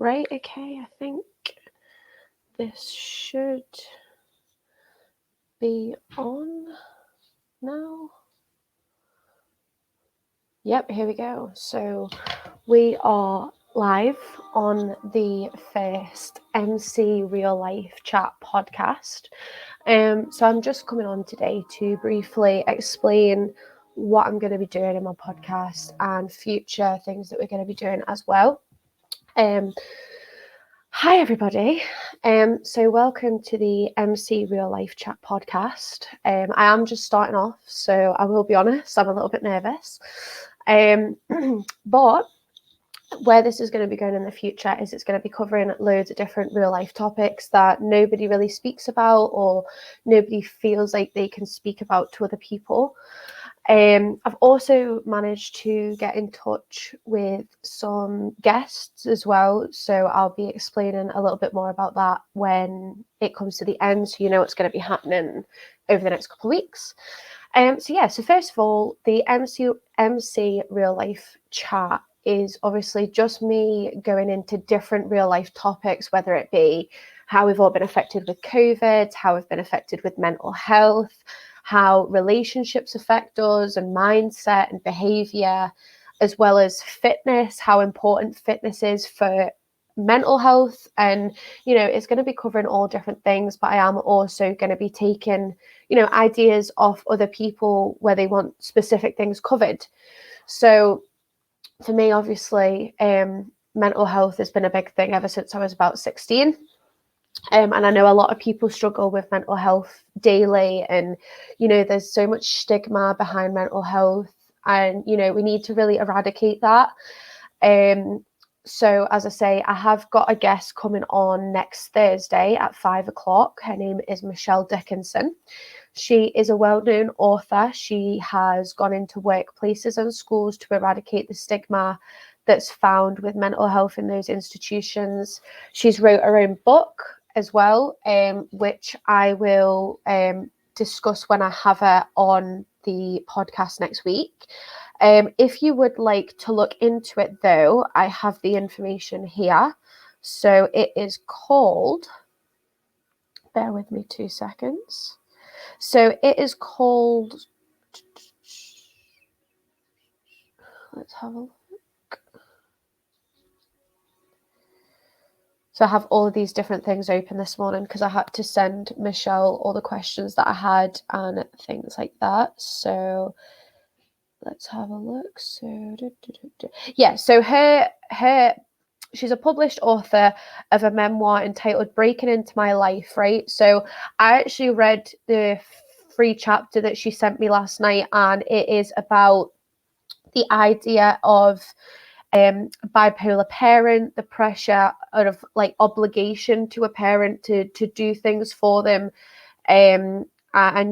Right, okay, I think this should be on now. Yep, here we go. So we are live on the first MCRealLifeChat podcast. So I'm just coming on today to briefly explain what I'm going to be doing in my podcast and future things that we're going to be doing as well. Hi everybody. So welcome to the MC Real Life Chat podcast. I am just starting off, so I will be honest, I'm a little bit nervous. But where this is going to be going in the future is it's going to be covering loads of different real life topics that nobody really speaks about or nobody feels like they can speak about to other people. I've also managed to get in touch with some guests as well, so I'll be explaining a little bit more about that when it comes to the end, so you know what's going to be happening over the next couple of weeks. So first of all, the MC Real Life Chat is obviously just me going into different real life topics, whether it be how we've all been affected with COVID, how we've been affected with mental health, how relationships affect us and mindset and behavior, as well as fitness, how important fitness is for mental health. And, you know, it's going to be covering all different things, but I am also going to be taking, you know, ideas off other people where they want specific things covered. So for me, obviously, mental health has been a big thing ever since I was about 16. And I know a lot of people struggle with mental health daily, and, you know, there's so much stigma behind mental health, and, you know, we need to really eradicate that. So as I say, I have got a guest coming on next Thursday at 5:00. Her name is Michelle Dickinson. She is a well-known author. She has gone into workplaces and schools to eradicate the stigma that's found with mental health in those institutions. She's wrote her own book as well, which I will discuss when I have her on the podcast next week. If you would like to look into it, though, I have the information here. So it is called, bear with me 2 seconds. So it is called, let's have a look. So I have all of these different things open this morning because I had to send Michelle all the questions that I had and things like that. So let's have a look. So she's a published author of a memoir entitled Breaking Into My Life, right? So I actually read the free chapter that she sent me last night, and it is about the idea of bipolar parent, the pressure of like obligation to a parent to do things for them. And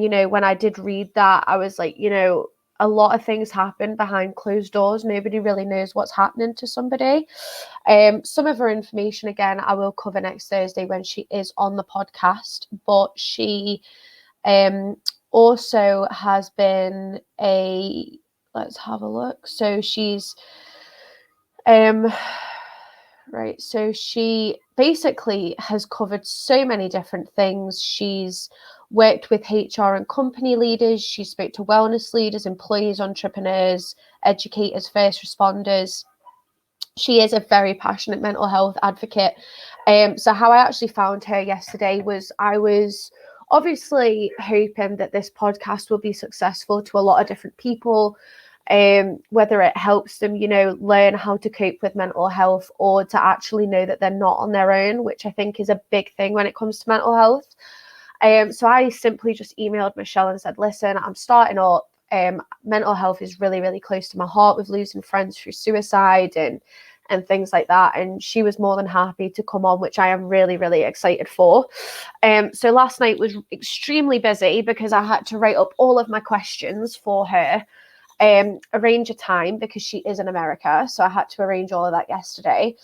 you know, when I did read that, I was like, you know, a lot of things happen behind closed doors. Nobody really knows what's happening to somebody. Some of her information, again, I will cover next Thursday when she is on the podcast. But she also has been let's have a look. So she's right. So she basically has covered so many different things. She's worked with HR and company leaders. She spoke to wellness leaders, employees, entrepreneurs, educators, first responders. She is a very passionate mental health advocate. So how I actually found her yesterday was I was obviously hoping that this podcast will be successful to a lot of different people. Whether it helps them, you know, learn how to cope with mental health or to actually know that they're not on their own, which I think is a big thing when it comes to mental health. So I simply just emailed Michelle and said, listen, I'm starting up. Mental health is really, really close to my heart with losing friends through suicide and things like that. And she was more than happy to come on, which I am really, really excited for. So last night was extremely busy because I had to write up all of my questions for her. Arrange a time because she is in America, so I had to arrange all of that yesterday.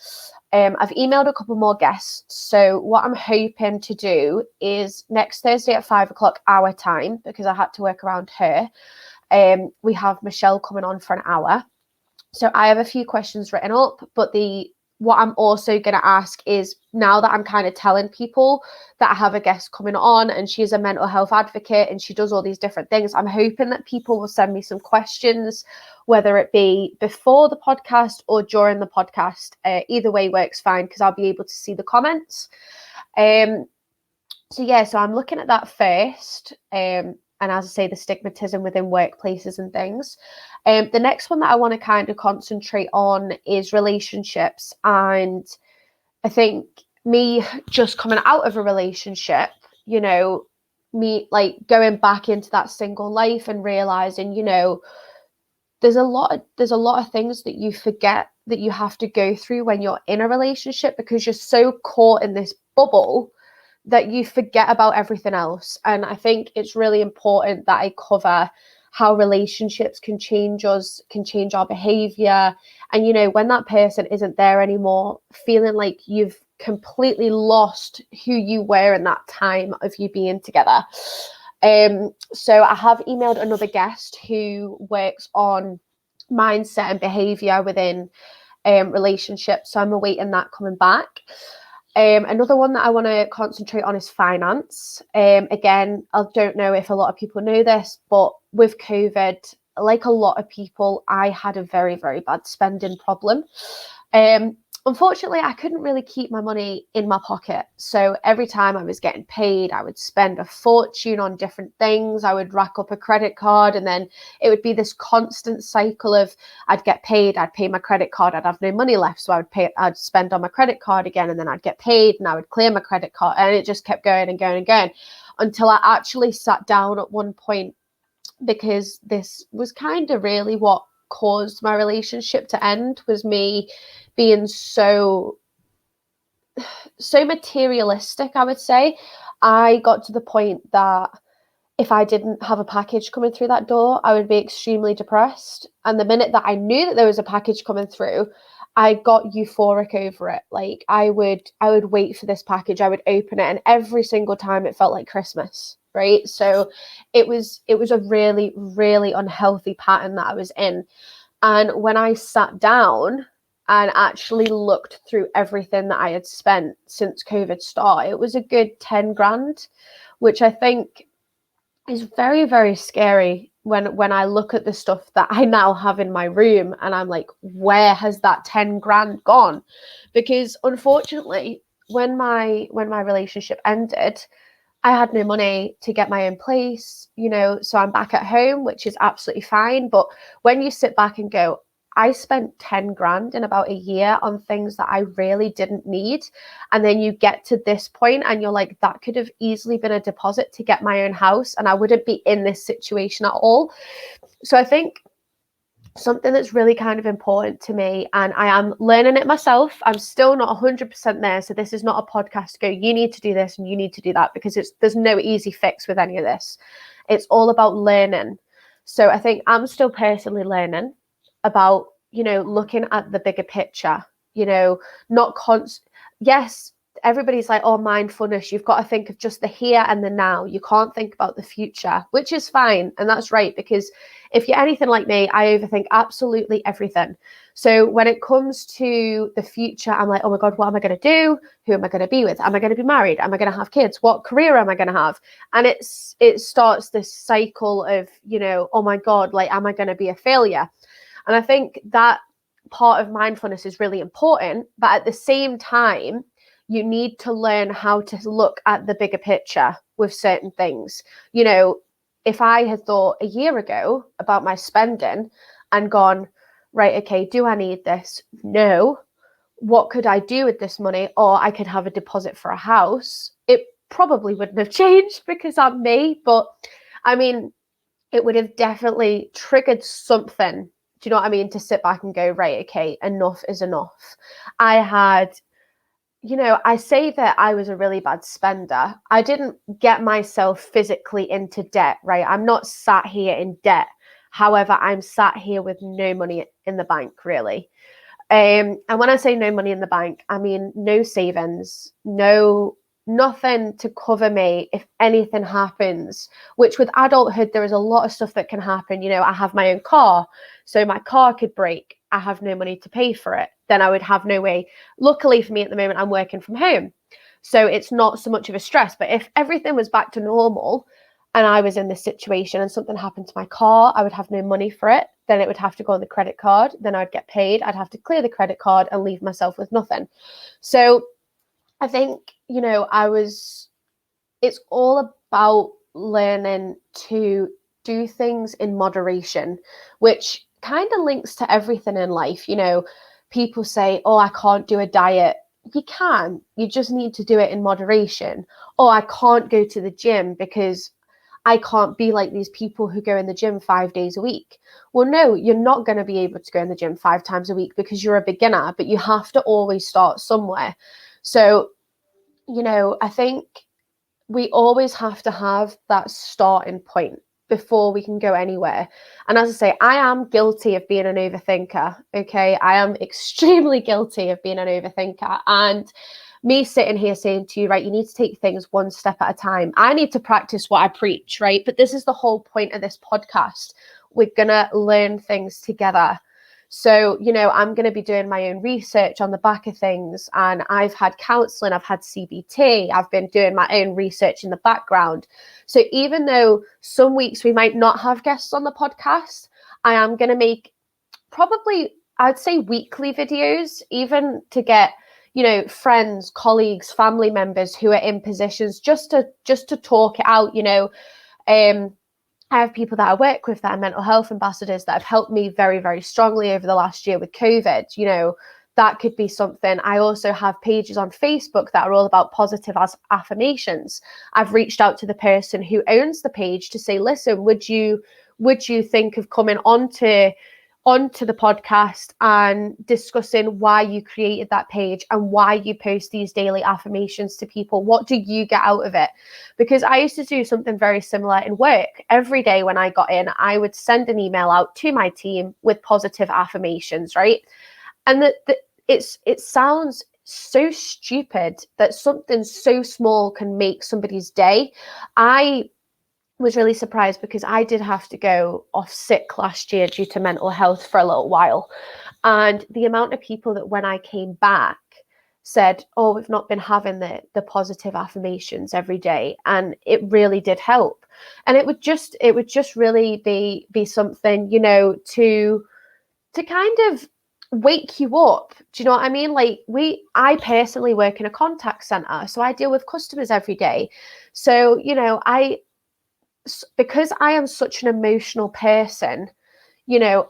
I've emailed a couple more guests, so what I'm hoping to do is next Thursday at 5:00 our time, because I had to work around her. We have Michelle coming on for an hour, so I have a few questions written up, but the what I'm also going to ask is, now that I'm kind of telling people that I have a guest coming on and she's a mental health advocate and she does all these different things, I'm hoping that people will send me some questions, whether it be before the podcast or during the podcast. Either way works fine, because I'll be able to see the comments. So I'm looking at that first. And as I say, the stigmatism within workplaces and things. The next one that I want to kind of concentrate on is relationships. And I think me just coming out of a relationship, you know, me like going back into that single life and realizing, you know, there's a lot of things that you forget that you have to go through when you're in a relationship, because you're so caught in this bubble that you forget about everything else. And I think it's really important that I cover how relationships can change us, can change our behavior. And, you know, when that person isn't there anymore, feeling like you've completely lost who you were in that time of you being together. So I have emailed another guest who works on mindset and behavior within relationships. So I'm awaiting that coming back. Another one that I want to concentrate on is finance. Again, I don't know if a lot of people know this, but with COVID, like a lot of people, I had a very, very bad spending problem. Unfortunately, I couldn't really keep my money in my pocket. So every time I was getting paid, I would spend a fortune on different things. I would rack up a credit card, and then it would be this constant cycle of I'd get paid, I'd pay my credit card, I'd have no money left. So I'd spend on my credit card again, and then I'd get paid and I would clear my credit card. And it just kept going and going and going until I actually sat down at one point, because this was kind of really what caused my relationship to end, was me being so materialistic. I would say I got to the point that if I didn't have a package coming through that door, I would be extremely depressed. And the minute that I knew that there was a package coming through, I got euphoric over it. Like I would wait for this package, I would open it, and every single time it felt like Christmas, right? So it was a really, really unhealthy pattern that I was in. And when I sat down and actually looked through everything that I had spent since COVID started, it was a good 10 grand, which I think is very, very scary when I look at the stuff that I now have in my room, and I'm like, where has that 10 grand gone? Because unfortunately, when my relationship ended, I had no money to get my own place, you know, so I'm back at home, which is absolutely fine. But when you sit back and go, I spent 10 grand in about a year on things that I really didn't need. And then you get to this point and you're like, that could have easily been a deposit to get my own house, and I wouldn't be in this situation at all. So I think something that's really kind of important to me, and I am learning it myself. I'm still not 100% there. So this is not a podcast to go, you need to do this and you need to do that, because there's no easy fix with any of this. It's all about learning. So I think I'm still personally learning about, you know, looking at the bigger picture, you know, yes, everybody's like, oh, mindfulness, you've got to think of just the here and the now. You can't think about the future, which is fine. And that's right, because if you're anything like me, I overthink absolutely everything. So when it comes to the future, I'm like, oh my God, what am I going to do? Who am I going to be with? Am I going to be married? Am I going to have kids? What career am I going to have? And it starts this cycle of, you know, oh my God, like, am I going to be a failure? And I think that part of mindfulness is really important. But at the same time, you need to learn how to look at the bigger picture with certain things. You know, if I had thought a year ago about my spending and gone, right, okay, do I need this? No. What could I do with this money? Or I could have a deposit for a house. It probably wouldn't have changed because I'm me. But I mean, it would have definitely triggered something. Do you know what I mean? To sit back and go, right, okay, enough is enough. I had, you know, I say that I was a really bad spender. I didn't get myself physically into debt, right? I'm not sat here in debt. However, I'm sat here with no money in the bank, really. And when I say no money in the bank, I mean no savings, nothing to cover me if anything happens, which with adulthood, there is a lot of stuff that can happen. You know, I have my own car, so my car could break. I have no money to pay for it. Then I would have no way. Luckily for me at the moment, I'm working from home. So it's not so much of a stress. But if everything was back to normal and I was in this situation and something happened to my car, I would have no money for it. Then it would have to go on the credit card. Then I'd get paid. I'd have to clear the credit card and leave myself with nothing. So I think, it's all about learning to do things in moderation, which kind of links to everything in life. People say, oh, I can't do a diet. You can, you just need to do it in moderation. Oh, I can't go to the gym because I can't be like these people who go in the gym 5 days a week. Well, no, you're not going to be able to go in the gym 5 times a week because you're a beginner, but you have to always start somewhere. So, I think we always have to have that starting point before we can go anywhere. And as I say, I am guilty of being an overthinker. Okay. I am extremely guilty of being an overthinker. And me sitting here saying to you, right, you need to take things one step at a time. I need to practice what I preach, right? But this is the whole point of this podcast. We're going to learn things together. So, I'm going to be doing my own research on the back of things. And I've had counseling, I've had CBT, I've been doing my own research in the background. So even though some weeks we might not have guests on the podcast, I am going to make probably, I'd say, weekly videos, even to get, friends, colleagues, family members who are in positions just to talk it out. I have people that I work with that are mental health ambassadors that have helped me very, very strongly over the last year with COVID. That could be something. I also have pages on Facebook that are all about positive affirmations. I've reached out to the person who owns the page to say, listen, would you think of coming onto the podcast and discussing why you created that page and why you post these daily affirmations to people? What do you get out of it? Because I used to do something very similar in work. Every day when I got in, I would send an email out to my team with positive affirmations, right? And it sounds so stupid that something so small can make somebody's day. I was really surprised because I did have to go off sick last year due to mental health for a little while. And the amount of people that when I came back said, oh, we've not been having the positive affirmations every day. And it really did help. And it would just really be something, to kind of wake you up. Do you know what I mean? Like I personally work in a contact center, so I deal with customers every day. So, because I am such an emotional person,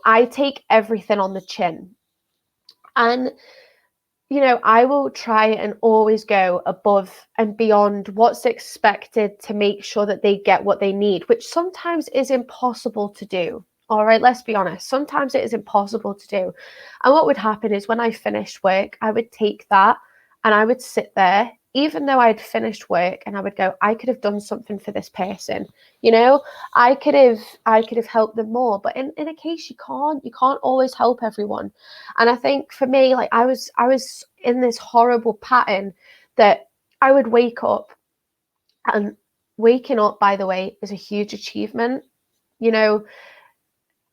I take everything on the chin. And, I will try and always go above and beyond what's expected to make sure that they get what they need, which sometimes is impossible to do. All right, let's be honest. Sometimes it is impossible to do. And what would happen is when I finished work, I would take that and I would sit there, even though I'd finished work, and I would go, I could have done something for this person. I could have helped them more. But in a case you can't always help everyone. And I think for me, like I was in this horrible pattern that I would wake up, and waking up, by the way, is a huge achievement.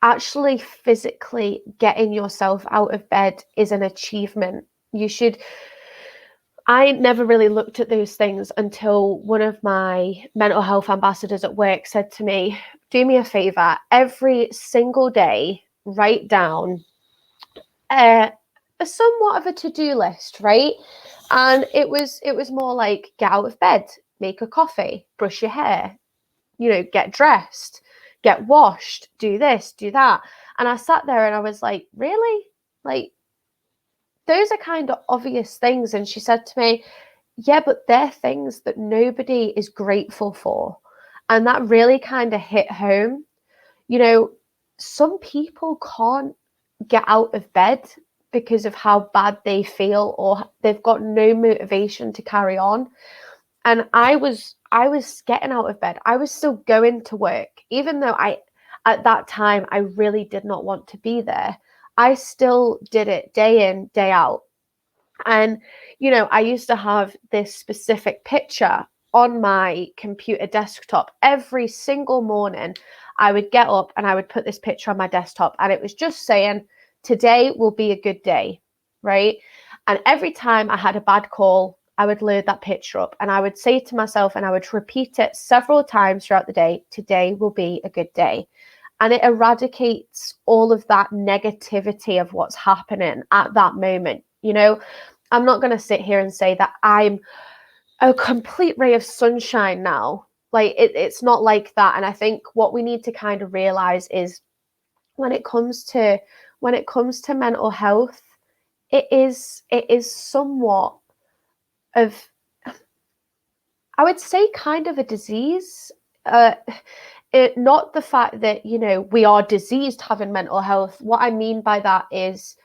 Actually physically getting yourself out of bed is an achievement. I never really looked at those things until one of my mental health ambassadors at work said to me, do me a favor, every single day, write down a somewhat of a to-do list, right? And it was more like get out of bed, make a coffee, brush your hair, get dressed, get washed, do this, do that. And I sat there and I was like, really? Like, those are kind of obvious things. And she said to me, yeah, but they're things that nobody is grateful for. And that really kind of hit home. Some people can't get out of bed because of how bad they feel, or they've got no motivation to carry on. And I was getting out of bed. I was still going to work, even though at that time, I really did not want to be there. I still did it day in, day out. And, I used to have this specific picture on my computer desktop. Every single morning, I would get up and I would put this picture on my desktop. And it was just saying, today will be a good day, right? And every time I had a bad call, I would load that picture up and I would say to myself, and I would repeat it several times throughout the day, today will be a good day. And it eradicates all of that negativity of what's happening at that moment. You know, I'm not going to sit here and say that I'm a complete ray of sunshine now. Like it's not like that. And I think what we need to kind of realize is when it comes to mental health, it is somewhat of, I would say, kind of a disease. Not the fact that, you know, we are diseased having mental health. What I mean by that is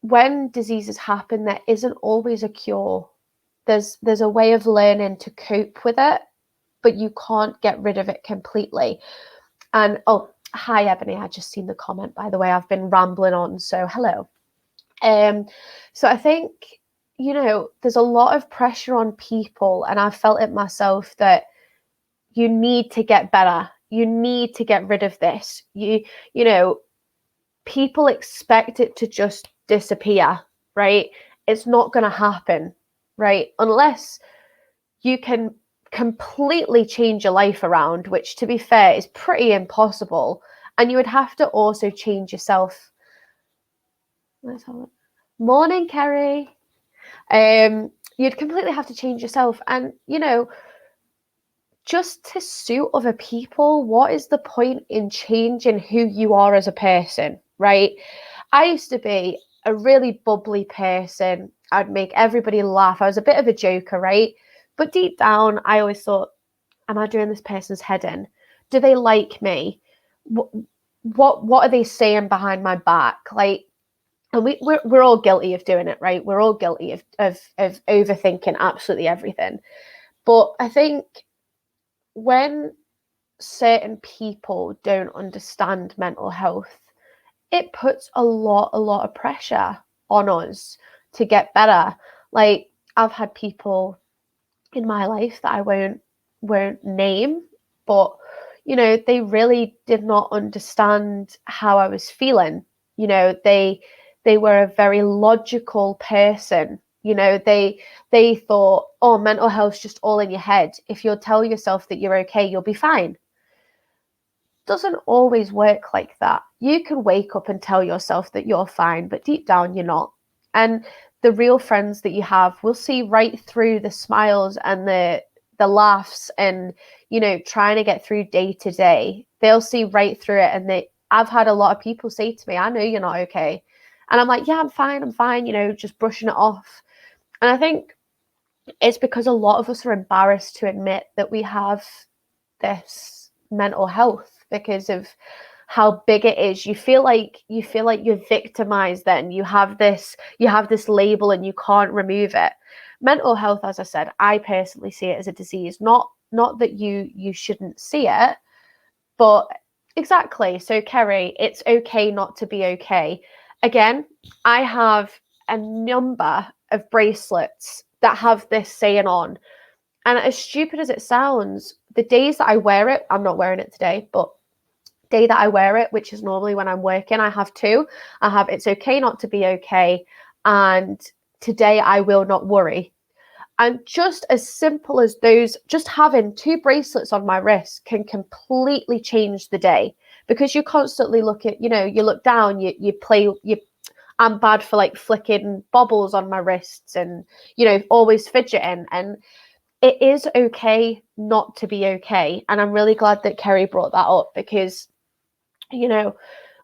when diseases happen, there isn't always a cure. There's a way of learning to cope with it, but you can't get rid of it completely. And oh, hi Ebony, I just seen the comment, by the way. I've been rambling on, so hello. So I think, you know, there's a lot of pressure on people, and I've felt it myself, that you need to get better. You need to get rid of this. You know, people expect it to just disappear, right? It's not going to happen, right? Unless you can completely change your life around, which, to be fair, is pretty impossible. And you would have to also change yourself. Let's have it. Morning, Kerry. You'd completely have to change yourself. And, you know, just to suit other people, what is the point in changing who you are as a person, right? I used to be a really bubbly person. I'd make everybody laugh. I was a bit of a joker, right? But deep down, I always thought, am I doing this person's head in? Do they like me? What are they saying behind my back? Like, and we're all guilty of doing it, right? We're all guilty of overthinking absolutely everything. But I think when certain people don't understand mental health, it puts a lot of pressure on us to get better. Like, I've had people in my life that I won't name, but, you know, they really did not understand how I was feeling. You know, they were a very logical person. You know, they thought, oh, mental health's just all in your head. If you'll tell yourself that you're okay, you'll be fine. Doesn't always work like that. You can wake up and tell yourself that you're fine, but deep down you're not. And the real friends that you have will see right through the smiles and the laughs and, you know, trying to get through day to day. They'll see right through it. And I've had a lot of people say to me, I know you're not okay. And I'm like, yeah, I'm fine, you know, just brushing it off. And I think it's because a lot of us are embarrassed to admit that we have this mental health because of how big it is. You feel like you're victimized. Then you have this label and you can't remove it. Mental health, as I said, I personally see it as a disease. Not that you shouldn't see it, but exactly. So Kerry, it's okay not to be okay. Again, I have a number of bracelets that have this saying on. And as stupid as it sounds, the days that I wear it, I'm not wearing it today, but day that I wear it, which is normally when I'm working, I have two. I have it's okay not to be okay, and today I will not worry. And just as simple as those, just having two bracelets on my wrist can completely change the day, because you constantly look at, you know, you look down, you play, I'm bad for like flicking bobbles on my wrists and, you know, always fidgeting. And it is okay not to be okay. And I'm really glad that Kerry brought that up, because, you know,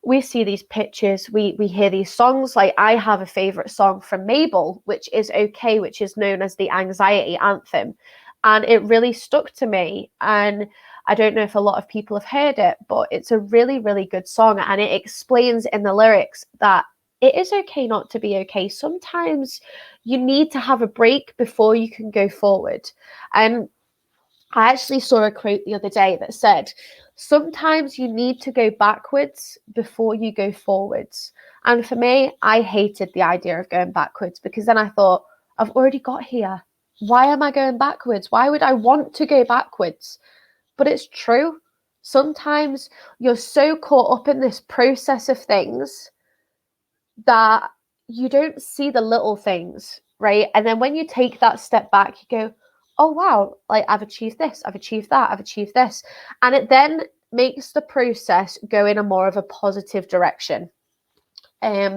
we see these pictures, we hear these songs. Like, I have a favorite song from Mabel, which is Okay, which is known as the anxiety anthem. And it really stuck to me. And I don't know if a lot of people have heard it, but it's a really, really good song. And it explains in the lyrics that it is okay not to be okay. Sometimes you need to have a break before you can go forward. And I actually saw a quote the other day that said, sometimes you need to go backwards before you go forwards. And for me, I hated the idea of going backwards, because then I thought, I've already got here. Why am I going backwards? Why would I want to go backwards? But it's true. Sometimes you're so caught up in this process of things that you don't see the little things, right? And then when you take that step back, you go, oh, wow, like I've achieved this, I've achieved that, I've achieved this. And it then makes the process go in a more of a positive direction. So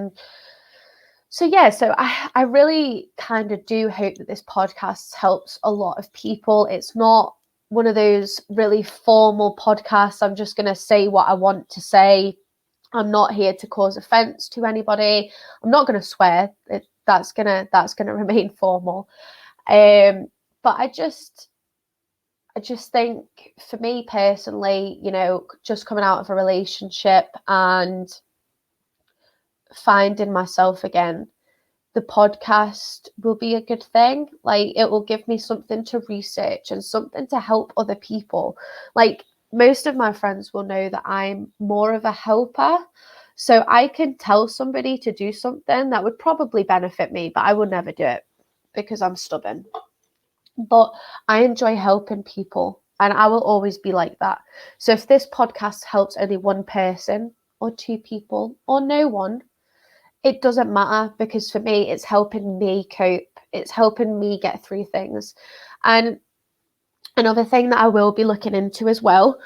I really kind of do hope that this podcast helps a lot of people. It's not one of those really formal podcasts. I'm just going to say what I want to say. I'm not here to cause offense to anybody. I'm not going to swear. That's gonna remain formal. But I just think, for me personally, just coming out of a relationship and finding myself again, the podcast will be a good thing. Like, it will give me something to research and something to help other people. Like, most of my friends will know that I'm more of a helper. So I can tell somebody to do something that would probably benefit me, but I would never do it because I'm stubborn. But I enjoy helping people, and I will always be like that. So if this podcast helps only one person or two people or no one, it doesn't matter, because for me, it's helping me cope. It's helping me get through things. And another thing that I will be looking into as well,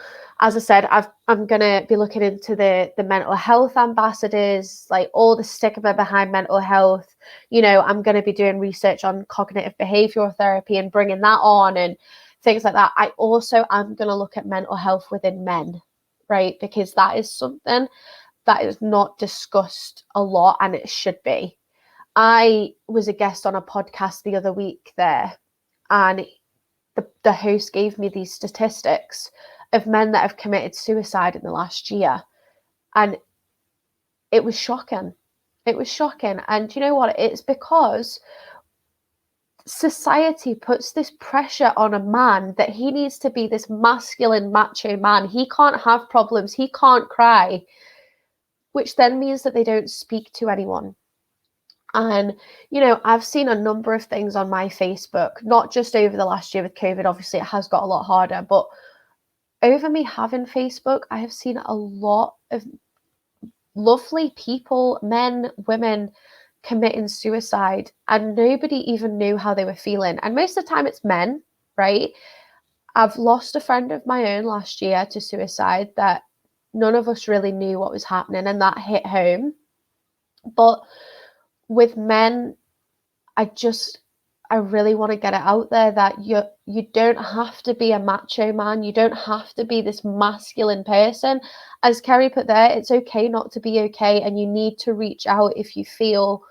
as I said, I'm going to be looking into the mental health ambassadors, like all the stigma behind mental health. I'm going to be doing research on cognitive behavioral therapy and bringing that on and things like that. I also am going to look at mental health within men, right? Because that is something that is not discussed a lot, and it should be. I was a guest on a podcast the other week there, and the host gave me these statistics of men that have committed suicide in the last year. And it was shocking. It was shocking. And you know what? It's because society puts this pressure on a man that he needs to be this masculine, macho man. He can't have problems. He can't cry, which then means that they don't speak to anyone. And, I've seen a number of things on my Facebook, not just over the last year with COVID. Obviously, it has got a lot harder, but over me having Facebook, I have seen a lot of lovely people, men, women, committing suicide, and nobody even knew how they were feeling. And most of the time it's men, right? I've lost a friend of my own last year to suicide that none of us really knew what was happening, and that hit home. But with men, I really want to get it out there that you don't have to be a macho man. You don't have to be this masculine person. As Kerry put there, it's okay not to be okay, and you need to reach out if you feel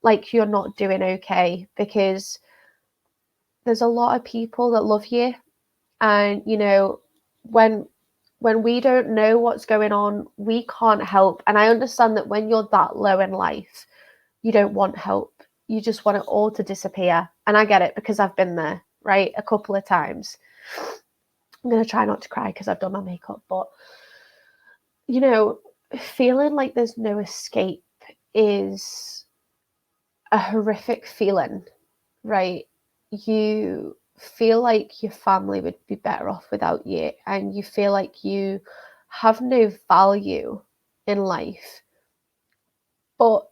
like you're not doing okay, because there's a lot of people that love you. And when we don't know what's going on, we can't help. And I understand that when you're that low in life, you don't want help. You just want it all to disappear. And I get it, because I've been there, right? A couple of times. I'm going to try not to cry because I've done my makeup. But, feeling like there's no escape is a horrific feeling, right? You feel like your family would be better off without you, and you feel like you have no value in life. But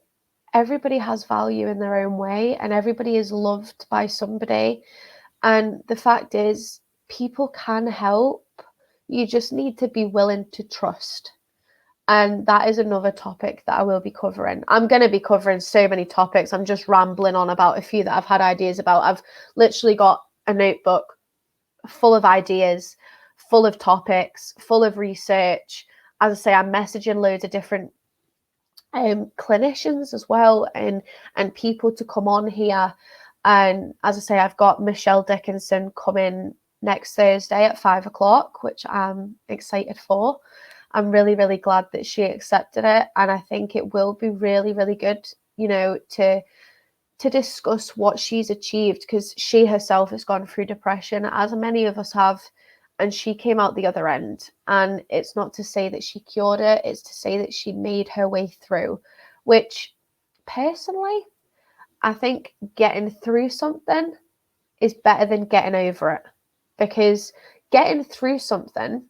everybody has value in their own way, and everybody is loved by somebody. And the fact is, people can help. You just need to be willing to trust. And that is another topic that I will be covering. I'm going to be covering so many topics. I'm just rambling on about a few that I've had ideas about. I've literally got a notebook full of ideas, full of topics, full of research. As I say, I'm messaging loads of different clinicians as well, and people to come on here. And as I say, I've got Michelle Dickinson coming next Thursday at 5 o'clock, which I'm excited for. I'm really, really glad that she accepted it, and I think it will be really, really good, to discuss what she's achieved, because she herself has gone through depression, as many of us have, and she came out the other end. And it's not to say that she cured it, it's to say that she made her way through, which personally, I think getting through something is better than getting over it, because getting through something,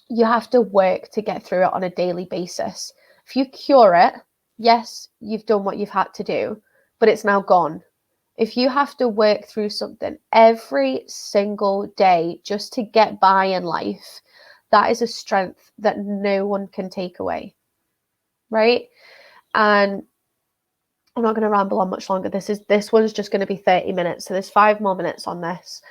you have to work to get through it on a daily basis. If you cure it, yes, you've done what you've had to do, but it's now gone. If you have to work through something every single day just to get by in life, that is a strength that no one can take away, right? And I'm not going to ramble on much longer. This one's just going to be 30 minutes, so there's 5 more minutes on this.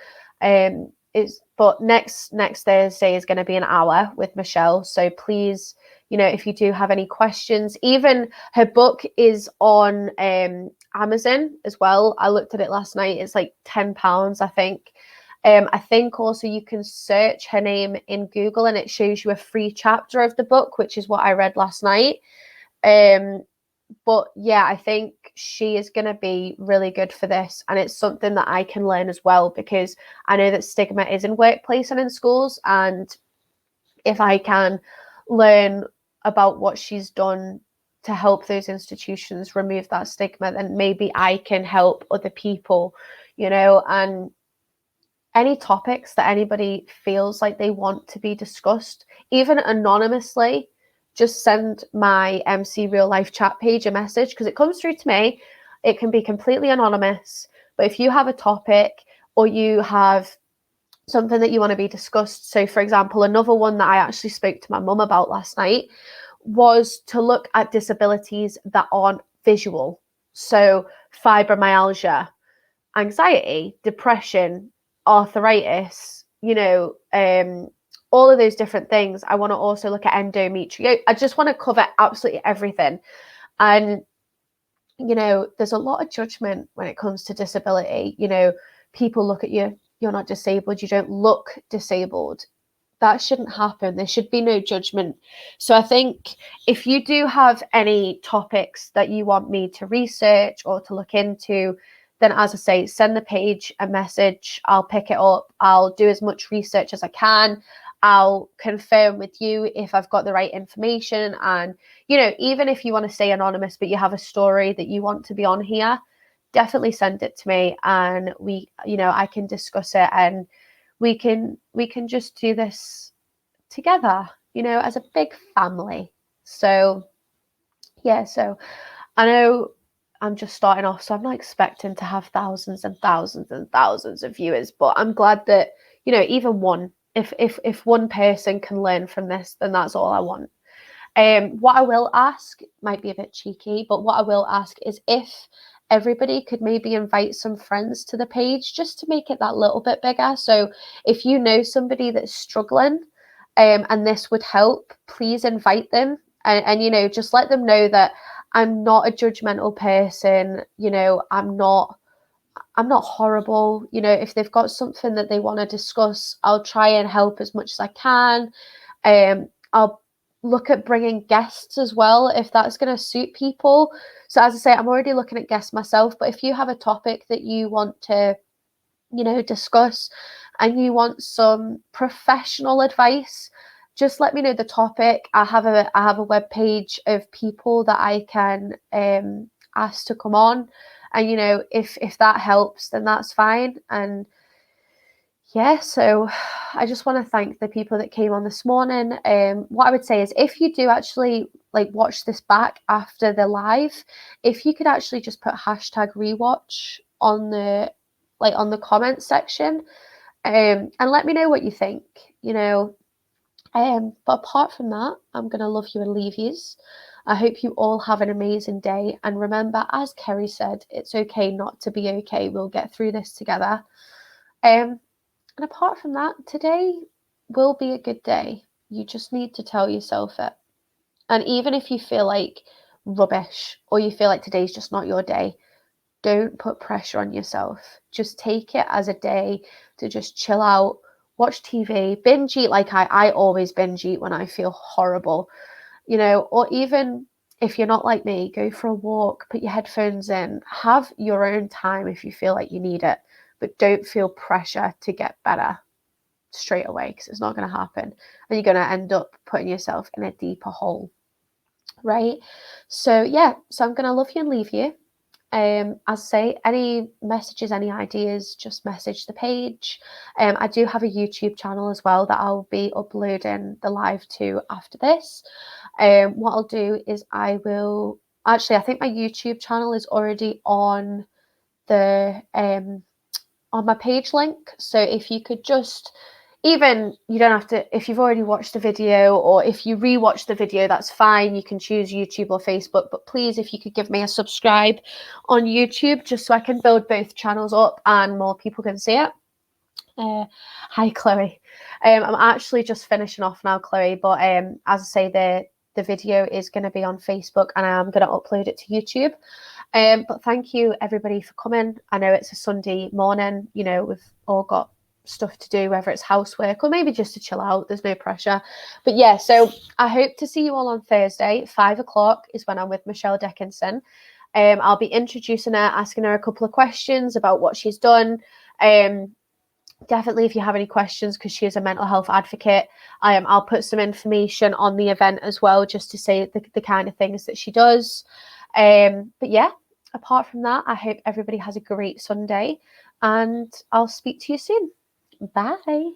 But next Thursday is going to be an hour with Michelle. So please, if you do have any questions, even her book is on Amazon as well. I looked at it last night. It's like £10, I think. I think also you can search her name in Google and it shows you a free chapter of the book, which is what I read last night. But yeah, I think she is going to be really good for this. And it's something that I can learn as well, because I know that stigma is in workplace and in schools. And if I can learn about what she's done to help those institutions remove that stigma, then maybe I can help other people, and any topics that anybody feels like they want to be discussed, even anonymously, just send my MCRealLifeChat page a message, because it comes through to me. It can be completely anonymous, but if you have a topic or you have something that you want to be discussed. So for example, another one that I actually spoke to my mum about last night was to look at disabilities that aren't visual. So fibromyalgia, anxiety, depression, arthritis, all of those different things. I want to also look at endometrioma. I just want to cover absolutely everything. And, there's a lot of judgment when it comes to disability. People look at you, you're not disabled, you don't look disabled. That shouldn't happen. There should be no judgment. So I think if you do have any topics that you want me to research or to look into, then as I say, send the page a message. I'll pick it up. I'll do as much research as I can. I'll confirm with you if I've got the right information. And, even if you want to stay anonymous, but you have a story that you want to be on here, definitely send it to me, and I can discuss it, and we can just do this together, as a big family. So yeah, so I know I'm just starting off, so I'm not expecting to have thousands and thousands and thousands of viewers, but I'm glad that, even one, if one person can learn from this, then that's all I want. What I will ask might be a bit cheeky, but what I will ask is if everybody could maybe invite some friends to the page, just to make it that little bit bigger. So if you know somebody that's struggling, and this would help, please invite them, and just let them know that I'm not a judgmental person. I'm not horrible. If they've got something that they want to discuss, I'll try and help as much as I can. I'll look at bringing guests as well, if that's going to suit people. So as I say, I'm already looking at guests myself, but if you have a topic that you want to, discuss, and you want some professional advice, just let me know the topic. I have a web page of people that I can ask to come on, and if that helps, then that's fine. And yeah, so I just want to thank the people that came on this morning. What I would say is, if you do actually watch this back after the live, if you could actually just put #rewatch on the comment section, and let me know what you think. But apart from that, I'm gonna love you and leave yous. I hope you all have an amazing day, and remember, as Kerry said, it's okay not to be okay. We'll get through this together. And apart from that, today will be a good day. You just need to tell yourself it. And even if you feel like rubbish, or you feel like today's just not your day, don't put pressure on yourself. Just take it as a day to just chill out, watch TV, binge eat. Like I always binge eat when I feel horrible, or even if you're not like me, go for a walk, put your headphones in, have your own time if you feel like you need it, but don't feel pressure to get better straight away, because it's not going to happen, and you're going to end up putting yourself in a deeper hole, right? So yeah, so I'm going to love you and leave you. As I say, any messages, any ideas, just message the page. I do have a YouTube channel as well that I'll be uploading the live to after this. What I'll do is I will actually, I think my YouTube channel is already on the on my page link. So if you could just, even, you don't have to, if you've already watched the video or if you rewatch the video, that's fine. You can choose YouTube or Facebook, but please, if you could give me a subscribe on YouTube, just so I can build both channels up and more people can see it. Hi, Chloe. I'm actually just finishing off now, Chloe, but as I say, the video is going to be on Facebook and I'm going to upload it to YouTube. But thank you everybody for coming. I know it's a Sunday morning, you know, we've all got stuff to do, whether it's housework or maybe just to chill out. There's no pressure. But yeah, so I hope to see you all on Thursday. 5 o'clock is when I'm with Michelle Dickinson. I'll be introducing her, asking her a couple of questions about what she's done. Definitely, if you have any questions, because she is a mental health advocate, I'll put some information on the event as well, just to say the kind of things that she does. But yeah, apart from that, I hope everybody has a great Sunday and I'll speak to you soon. Bye.